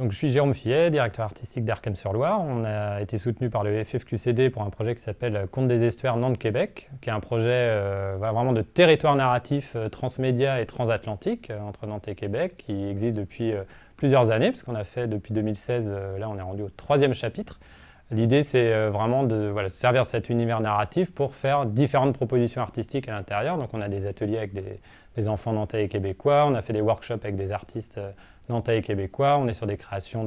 Donc, je suis Jérôme Fillet, directeur artistique d'Arkham-sur-Loire. On a été soutenu par le FFQCD pour un projet qui s'appelle Contes des Estuaires Nantes-Québec, qui est un projet vraiment de territoire narratif transmédia et transatlantique entre Nantes et Québec, qui existe depuis plusieurs années, parce qu'on a fait depuis 2016, là on est rendu au 3e chapitre. L'idée, c'est vraiment de servir cet univers narratif pour faire différentes propositions artistiques à l'intérieur. Donc, on a des ateliers avec des enfants nantais et québécois, on a fait des workshops avec des artistes nantais et québécois, on est sur des créations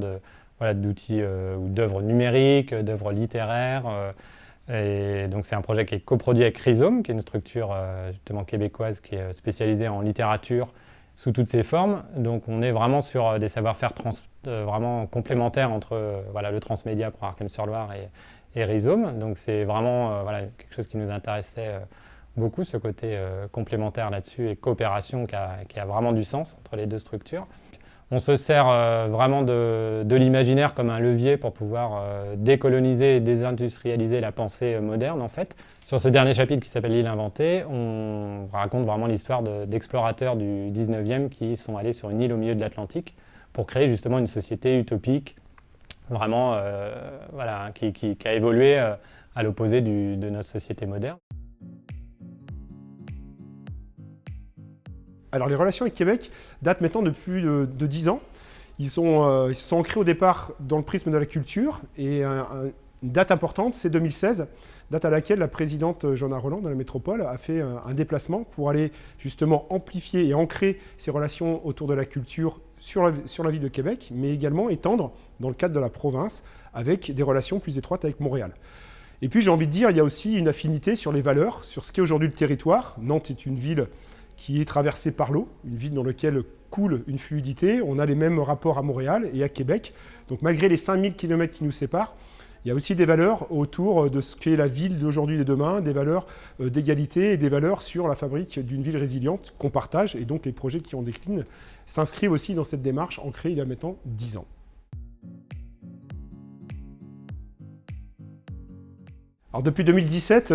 d'outils ou d'œuvres numériques, d'œuvres littéraires. Et donc, c'est un projet qui est coproduit avec Rhizome, qui est une structure justement québécoise qui est spécialisée en littérature sous toutes ses formes. Donc, on est vraiment sur des savoir-faire vraiment complémentaires entre le transmédia pour Arkham-sur-Loire et Rhizome. Donc, c'est vraiment quelque chose qui nous intéressait beaucoup, ce côté complémentaire là-dessus et coopération qui a vraiment du sens entre les deux structures. On se sert vraiment de l'imaginaire comme un levier pour pouvoir décoloniser et désindustrialiser la pensée moderne, en fait. Sur ce dernier chapitre qui s'appelle L'île inventée, on raconte vraiment l'histoire d'explorateurs du 19e qui sont allés sur une île au milieu de l'Atlantique pour créer justement une société utopique, vraiment qui a évolué à l'opposé de notre société moderne. Alors les relations avec Québec datent maintenant de plus de 10 ans. Ils se sont ancrés au départ dans le prisme de la culture et une date importante, c'est 2016, date à laquelle la présidente Joanna Roland de la métropole a fait un déplacement pour aller justement amplifier et ancrer ces relations autour de la culture sur la ville de Québec, mais également étendre dans le cadre de la province avec des relations plus étroites avec Montréal. Et puis j'ai envie de dire, il y a aussi une affinité sur les valeurs, sur ce qu'est aujourd'hui le territoire. Nantes est une ville qui est traversée par l'eau, une ville dans laquelle coule une fluidité. On a les mêmes rapports à Montréal et à Québec. Donc malgré les 5000 km qui nous séparent, il y a aussi des valeurs autour de ce qu'est la ville d'aujourd'hui et de demain, des valeurs d'égalité et des valeurs sur la fabrique d'une ville résiliente qu'on partage. Et donc les projets qui en déclinent s'inscrivent aussi dans cette démarche ancrée il y a maintenant 10 ans. Alors depuis 2017,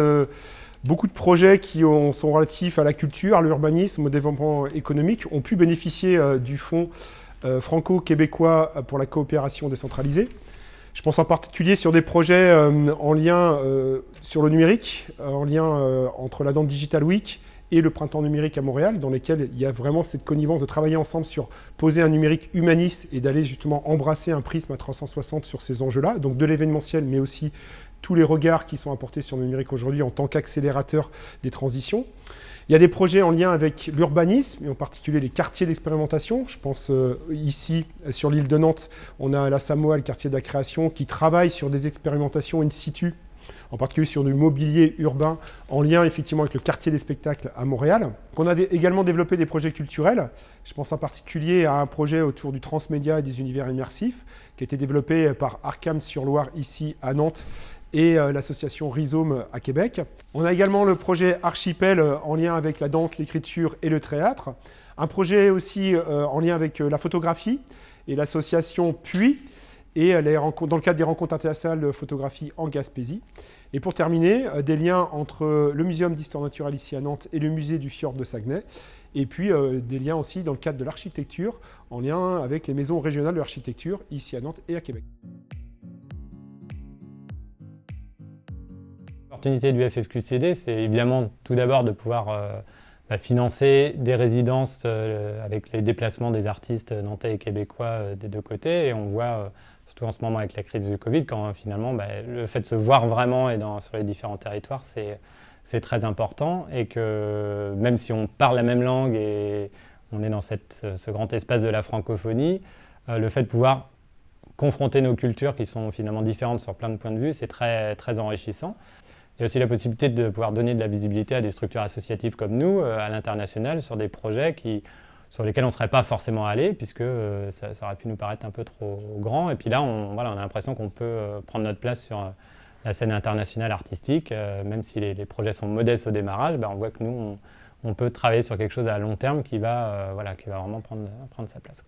beaucoup de projets qui sont relatifs à la culture, à l'urbanisme, au développement économique ont pu bénéficier du fonds franco-québécois pour la coopération décentralisée. Je pense en particulier sur des projets en lien sur le numérique, en lien entre la Nantes Digital Week et le Printemps numérique à Montréal, dans lesquels il y a vraiment cette connivence de travailler ensemble sur poser un numérique humaniste et d'aller justement embrasser un prisme à 360 sur ces enjeux-là, donc de l'événementiel, mais aussi tous les regards qui sont apportés sur le numérique aujourd'hui en tant qu'accélérateur des transitions. Il y a des projets en lien avec l'urbanisme, et en particulier les quartiers d'expérimentation. Je pense ici, sur l'île de Nantes, on a à la Samoa, le quartier de la création, qui travaille sur des expérimentations in situ, en particulier sur du mobilier urbain, en lien effectivement avec le quartier des spectacles à Montréal. On a également développé des projets culturels. Je pense en particulier à un projet autour du transmédia et des univers immersifs, qui a été développé par Arkham-sur-Loire ici à Nantes, et l'association Rhizome à Québec. On a également le projet Archipel en lien avec la danse, l'écriture et le théâtre. Un projet aussi en lien avec la photographie et l'association Puy et dans le cadre des rencontres internationales de photographie en Gaspésie. Et pour terminer, des liens entre le Muséum d'histoire naturelle ici à Nantes et le musée du fjord de Saguenay. Et puis des liens aussi dans le cadre de l'architecture en lien avec les maisons régionales de l'architecture ici à Nantes et à Québec. L'opportunité du FFQCD, c'est évidemment tout d'abord de pouvoir financer des résidences avec les déplacements des artistes nantais et québécois des deux côtés. Et on voit, surtout en ce moment avec la crise du Covid, quand finalement le fait de se voir vraiment sur les différents territoires, c'est très important. Et que même si on parle la même langue et on est dans ce grand espace de la francophonie, le fait de pouvoir confronter nos cultures qui sont finalement différentes sur plein de points de vue, c'est très, très enrichissant. Il y a aussi la possibilité de pouvoir donner de la visibilité à des structures associatives comme nous, à l'international, sur des projets sur lesquels on ne serait pas forcément allé, puisque ça aurait pu nous paraître un peu trop grand. Et puis là, on a l'impression qu'on peut prendre notre place sur la scène internationale artistique. Même si les projets sont modestes au démarrage, on voit que nous, on peut travailler sur quelque chose à long terme qui va vraiment prendre sa place.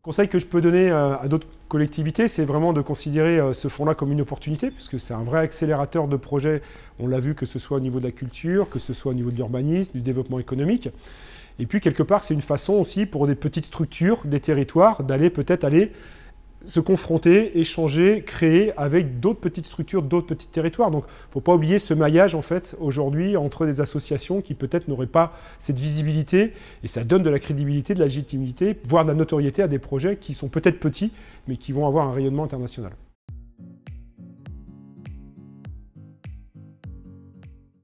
Le conseil que je peux donner à d'autres collectivités, c'est vraiment de considérer ce fonds-là comme une opportunité, puisque c'est un vrai accélérateur de projets. On l'a vu, que ce soit au niveau de la culture, que ce soit au niveau de l'urbanisme, du développement économique. Et puis, quelque part, c'est une façon aussi pour des petites structures, des territoires, d'aller peut-être se confronter, échanger, créer avec d'autres petites structures, d'autres petits territoires. Donc, il ne faut pas oublier ce maillage, en fait, aujourd'hui, entre des associations qui peut-être n'auraient pas cette visibilité, et ça donne de la crédibilité, de la légitimité, voire de la notoriété à des projets qui sont peut-être petits, mais qui vont avoir un rayonnement international.